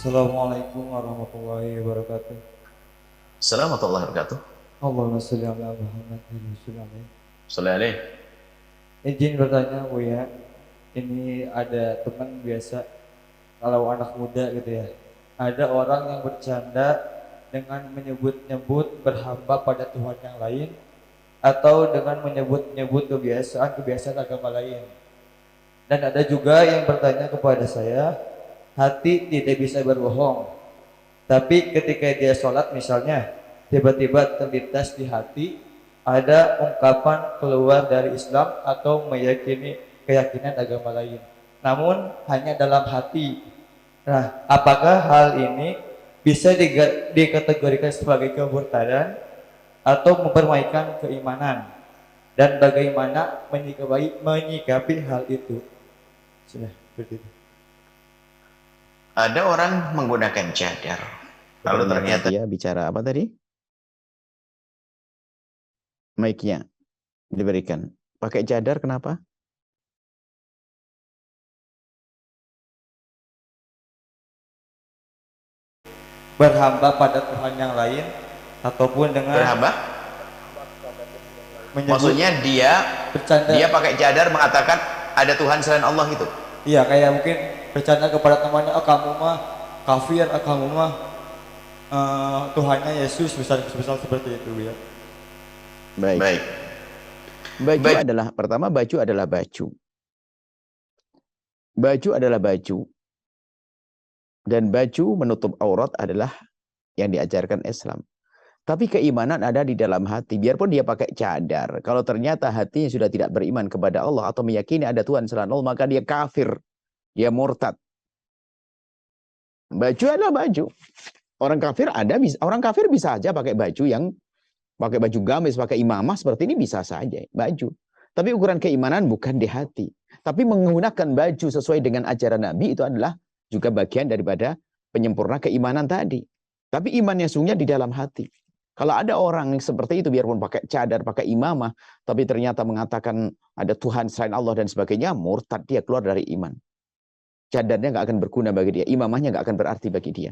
Assalamualaikum warahmatullahi wabarakatuh. Assalamualaikum warahmatullahi wabarakatuh. Allahumma sholli ala Muhammad wa sallim. Saleh alaih. Izin bertanya Bu ya, ini ada teman biasa kalau anak muda gitu ya, ada orang yang bercanda dengan menyebut-nyebut berhamba pada Tuhan yang lain atau dengan menyebut-nyebut kebiasaan-kebiasaan agama lain. Dan ada juga yang bertanya kepada saya, hati tidak bisa berbohong. Tapi ketika dia sholat misalnya, tiba-tiba terlintas di hati ada ungkapan keluar dari Islam atau meyakini keyakinan agama lain. Namun hanya dalam hati. Nah, apakah hal ini bisa dikategorikan sebagai kemurtadan atau mempermainkan keimanan? Dan bagaimana menyikapi hal itu? Sudah, seperti itu. Ada orang menggunakan cadar, lalu ternyata dia bicara apa tadi? Mic-nya diberikan. Pakai cadar kenapa? Berhamba pada Tuhan yang lain ataupun dengan berhamba. menyebut, Maksudnya dia bercanda. dia pakai cadar mengatakan ada Tuhan selain Allah itu. Iya, kayak mungkin bercanda kepada temannya, oh kamu mah kafir, oh kamu mah Tuhannya Yesus, misal seperti itu ya. Baik. Baju adalah, pertama baju adalah baju. Baju adalah baju. Dan baju menutup aurat adalah yang diajarkan Islam. Tapi keimanan ada di dalam hati. Biarpun dia pakai cadar, kalau ternyata hatinya sudah tidak beriman kepada Allah atau meyakini ada Tuhan selain Allah, maka dia kafir. Dia murtad. Baju adalah baju. Orang kafir bisa aja pakai baju yang pakai baju gamis, pakai imamah seperti ini bisa saja baju. Tapi ukuran keimanan bukan di hati. Tapi menggunakan baju sesuai dengan ajaran Nabi itu adalah juga bagian daripada penyempurna keimanan tadi. Tapi imannya sungguhnya di dalam hati. Kalau ada orang seperti itu, biarpun pakai cadar, pakai imamah, tapi ternyata mengatakan ada Tuhan selain Allah dan sebagainya, murtad, dia keluar dari iman. Cadarnya nggak akan berguna bagi dia, imamahnya nggak akan berarti bagi dia.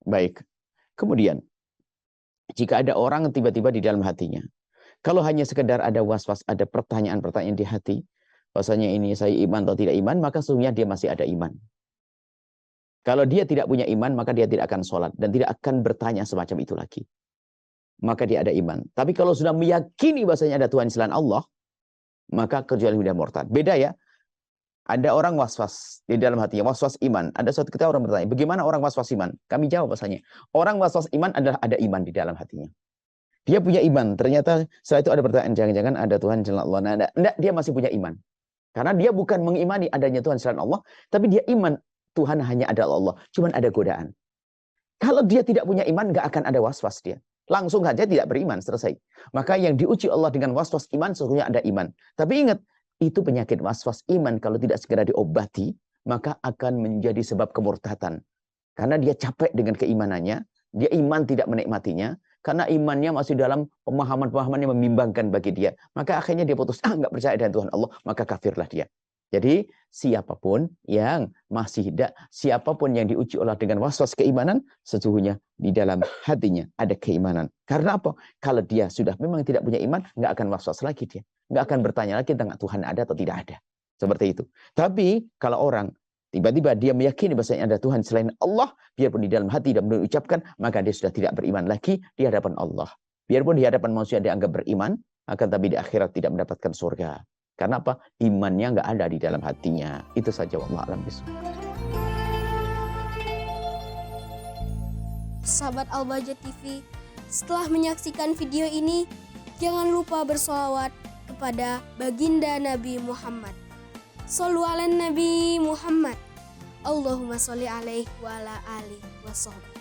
Baik. Kemudian, jika ada orang tiba-tiba di dalam hatinya, kalau hanya sekedar ada was-was, ada pertanyaan-pertanyaan di hati, bahwasanya ini saya iman atau tidak iman, maka sesungguhnya dia masih ada iman. Kalau dia tidak punya iman, maka dia tidak akan sholat dan tidak akan bertanya semacam itu lagi. Maka dia ada iman. Tapi kalau sudah meyakini bahasanya ada Tuhan selain Allah, maka kecuali sudah murtad. Beda ya. Ada orang was-was di dalam hatinya, was-was iman. Ada suatu ketika orang bertanya, bagaimana orang was-was iman? Kami jawab bahasanya, orang was-was iman adalah ada iman di dalam hatinya. Dia punya iman. Ternyata setelah itu ada pertanyaan, jangan-jangan ada Tuhan selain Allah. Nah, enggak, dia masih punya iman. Karena dia bukan mengimani adanya Tuhan selain Allah, tapi dia iman Tuhan hanya ada Allah. Cuman ada godaan. Kalau dia tidak punya iman, nggak akan ada was-was dia. Langsung saja tidak beriman, selesai. Maka yang diuji Allah dengan was-was iman, sesungguhnya ada iman. Tapi ingat, itu penyakit was-was iman. Kalau tidak segera diobati, maka akan menjadi sebab kemurtatan. Karena dia capek dengan keimanannya, dia iman tidak menikmatinya, karena imannya masih dalam pemahaman-pemahaman yang membimbangkan bagi dia. Maka akhirnya dia putus, nggak percaya dengan Tuhan Allah, maka kafirlah dia. Jadi siapapun yang masih tidak, siapapun yang diuji Allah dengan was-was keimanan, sesungguhnya di dalam hatinya ada keimanan. Karena apa? Kalau dia sudah memang tidak punya iman, nggak akan was-was lagi dia. Nggak akan bertanya lagi tentang Tuhan ada atau tidak ada. Seperti itu. Tapi kalau orang tiba-tiba dia meyakini bahwasanya ada Tuhan selain Allah, biarpun di dalam hati dan mengucapkan, maka dia sudah tidak beriman lagi di hadapan Allah. Biarpun di hadapan manusia dianggap beriman, akan tapi di akhirat tidak mendapatkan surga. Karena apa? Imannya nggak ada di dalam hatinya. Itu saja, wallahu a'lam bishawab. Sahabat Al-Bahjah TV, setelah menyaksikan video ini, jangan lupa bersolawat kepada baginda Nabi Muhammad. Shollu ala Nabi Muhammad. Allahumma sholli alaihi wa ala alihi wa sahbihi.